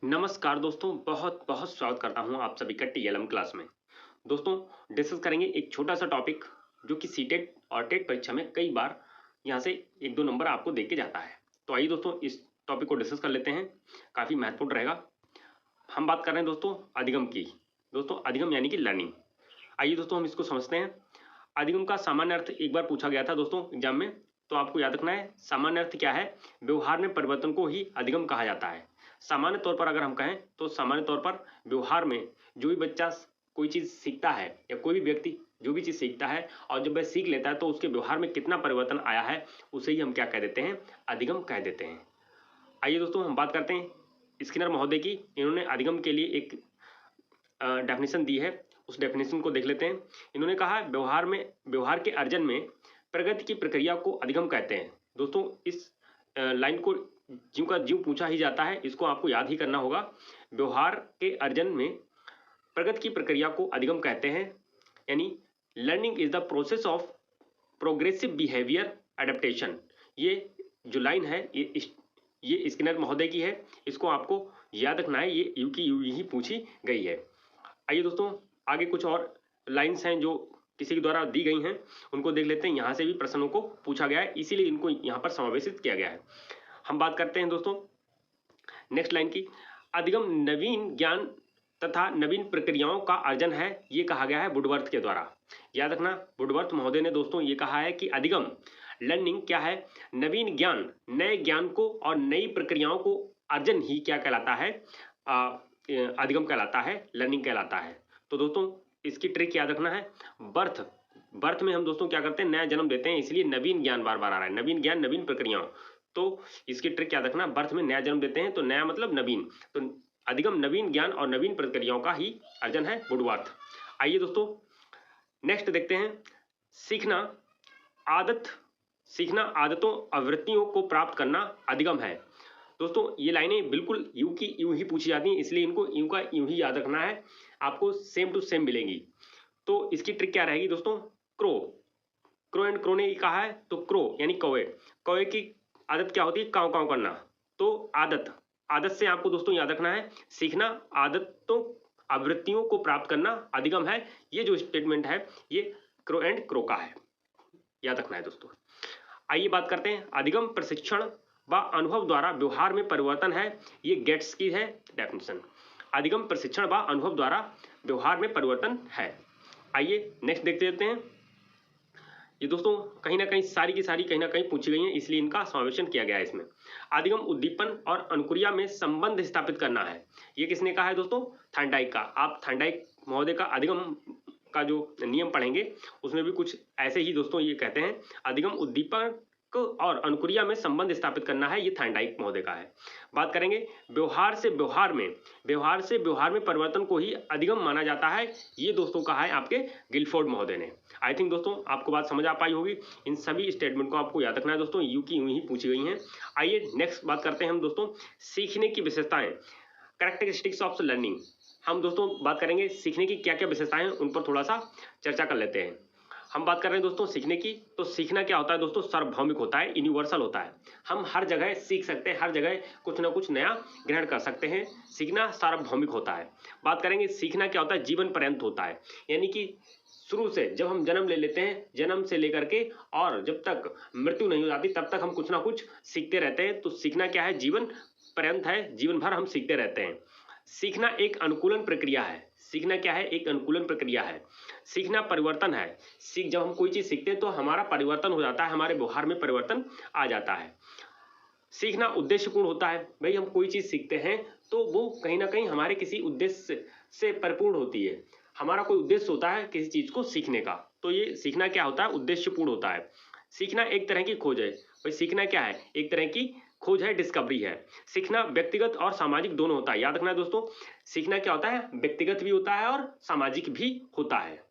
नमस्कार दोस्तों, बहुत बहुत स्वागत करता हूं आप सभी का टीएलएम क्लास में। दोस्तों, डिस्कस करेंगे एक छोटा सा टॉपिक जो कि सीटेट और टेट परीक्षा में कई बार यहां से एक दो नंबर आपको दे के जाता है। तो आइए दोस्तों, इस टॉपिक को डिस्कस कर लेते हैं, काफ़ी महत्वपूर्ण रहेगा। हम बात कर रहे हैं दोस्तों अधिगम की। दोस्तों, अधिगम यानी कि लर्निंग। आइए दोस्तों, हम इसको समझते हैं। अधिगम का सामान्य अर्थ एक बार पूछा गया था दोस्तों एग्जाम में, तो आपको याद रखना है सामान्य अर्थ क्या है। व्यवहार में परिवर्तन को ही अधिगम कहा जाता है। सामान्य तौर पर अगर हम कहें तो सामान्य तौर पर व्यवहार में जो भी बच्चा कोई चीज़ सीखता है या कोई भी व्यक्ति जो भी चीज़ सीखता है और जब वह सीख लेता है तो उसके व्यवहार में कितना परिवर्तन आया है, उसे ही हम क्या कह देते हैं, अधिगम कह देते हैं। आइए दोस्तों, हम बात करते हैं स्किनर महोदय की। इन्होंने अधिगम के लिए एक डेफिनेशन दी है, उस डेफिनेशन को देख लेते हैं। इन्होंने कहा व्यवहार के अर्जन में प्रगति की प्रक्रिया को अधिगम कहते हैं। दोस्तों, इस लाइन को ज्यों का ज्यों पूछा ही जाता है, इसको आपको याद ही करना होगा। व्यवहार के अर्जन में प्रगति की प्रक्रिया को अधिगम कहते हैं, यानी learning is the process of progressive behaviour adaptation. ये जो लाइन है ये स्किनर महोदय की है, इसको आपको याद रखना है। ये यू की यू ही पूछी गई है। आइए दोस्तों, आगे कुछ और लाइन्स हैं जो किसी के द्वारा दी गई हैं, उनको देख लेते हैं। यहाँ से भी प्रश्नों को पूछा गया है, इसीलिए इनको यहाँ पर समावेशित किया गया है। हम बात करते हैं दोस्तों नेक्स्ट लाइन की। अधिगम नवीन ज्ञान तथा नवीन प्रक्रियाओं का अर्जन है, ये कहा गया है वुडवर्थ के द्वारा। याद रखना, वुडवर्थ महोदय ने दोस्तों ये कहा है कि अधिगम लर्निंग क्या है, नवीन ज्ञान, नए ज्ञान को और नई प्रक्रियाओं को अर्जन ही क्या कहलाता है, अधिगम कहलाता है, लर्निंग कहलाता है। तो दोस्तों इसकी ट्रिक याद रखना है। बर्थ में हम दोस्तों क्या करते हैं, नया जन्म देते हैं, इसलिए नवीन ज्ञान बार बार आ रहा है, नवीन ज्ञान नवीन प्रक्रियाओं। तो इसकी ट्रिक याद रखना, बर्थ में नया जन्म देते हैं तो नया मतलब नवीन, तो अधिगम नवीन ज्ञान और नवीन प्रक्रियाओं का ही अर्जन है, वुडवर्थ। आइए दोस्तों नेक्स्ट देखते हैं। सीखना आदतों आवृत्तियों को प्राप्त करना अधिगम है। दोस्तों ये लाइनें बिल्कुल यूं की यूं ही पूछी जाती हैं, इसलिए इनको यूं का यूं ही याद रखना है, आपको सेम टू सेम मिलेंगी। तो इसकी ट्रिक क्या रहेगी दोस्तों, क्रो एंड क्रो ने कहा है, तो क्रो यानी कौवे, कौवे की आदत क्या होती है, काव काव करना। तो आदत से आपको दोस्तों याद रखना है, सीखना आदतों आवृत्तियों को प्राप्त करना अधिगम है। ये जो स्टेटमेंट है ये क्रो एंड क्रो का है, याद रखना है दोस्तों। आइए बात करते हैं, अधिगम प्रशिक्षण व अनुभव द्वारा व्यवहार में परिवर्तन है, ये गेट्स की है डेफिनेशन। अधिगम प्रशिक्षण व अनुभव द्वारा व्यवहार में परिवर्तन है। आइए नेक्स्ट देखते रहते हैं। ये दोस्तों कहीं ना कहीं सारी की सारी कहीं ना कहीं पूछी गई हैं, इसलिए इनका समावेशन किया गया है इसमें। अधिगम उद्दीपन और अनुक्रिया में संबंध स्थापित करना है, ये किसने कहा है दोस्तों, थॉर्नडाइक का। आप थॉर्नडाइक महोदय का अधिगम का जो नियम पढ़ेंगे उसमें भी कुछ ऐसे ही दोस्तों ये कहते हैं, अधिगम उद्दीपक और अनुक्रिया में संबंध स्थापित करना है, ये थॉर्नडाइक महोदय का है। बात करेंगे व्यवहार से व्यवहार में परिवर्तन को ही अधिगम माना जाता है, ये दोस्तों कहा है आपके गिलफोर्ड महोदय ने। आई थिंक दोस्तों आपको बात समझ आ पाई होगी। इन सभी स्टेटमेंट को आपको याद रखना है दोस्तों, यू की यूं ही पूछी गई हैं। आइए नेक्स्ट बात करते हैं हम दोस्तों, सीखने की विशेषताएं, कैरेक्टरिस्टिक्स ऑफ लर्निंग। हम दोस्तों बात करेंगे सीखने की क्या क्या विशेषताएं हैं, उन पर थोड़ा सा चर्चा कर लेते हैं। हम बात कर रहे हैं दोस्तों सीखने की, तो सीखना क्या होता है दोस्तों, सार्वभौमिक होता है, यूनिवर्सल होता है। हम हर जगह सीख सकते हैं, हर जगह कुछ ना कुछ नया ग्रहण कर सकते हैं, सीखना सार्वभौमिक होता है। बात करेंगे सीखना क्या होता है, जीवन पर्यंत होता है, यानी कि शुरू से जब हम जन्म ले लेते हैं, जन्म से लेकर के और जब तक मृत्यु नहीं हो जाती तब तक हम कुछ ना कुछ सीखते रहते हैं। तो सीखना क्या है, जीवन पर्यंत है, जीवन भर हम सीखते रहते हैं। सीखना एक अनुकूलन प्रक्रिया है, सीखना क्या है, एक अनुकूलन प्रक्रिया है। सीखना परिवर्तन है, जब हम कोई चीज सीखते हैं तो हमारा परिवर्तन हो जाता है, हमारे व्यवहार में परिवर्तन आ जाता है। सीखना उद्देश्यपूर्ण होता है, भाई हम कोई चीज सीखते हैं तो वो कहीं ना कहीं हमारे किसी उद्देश्य से परिपूर्ण होती है, हमारा कोई उद्देश्य होता है किसी चीज को सीखने का, तो ये सीखना क्या होता है, उद्देश्यपूर्ण होता है। सीखना एक तरह की खोज है, भाई सीखना क्या है, एक तरह की खोज है, डिस्कवरी है। सीखना व्यक्तिगत और सामाजिक दोनों होता है, याद रखना है दोस्तों, सीखना क्या होता है, व्यक्तिगत भी होता है और सामाजिक भी होता है।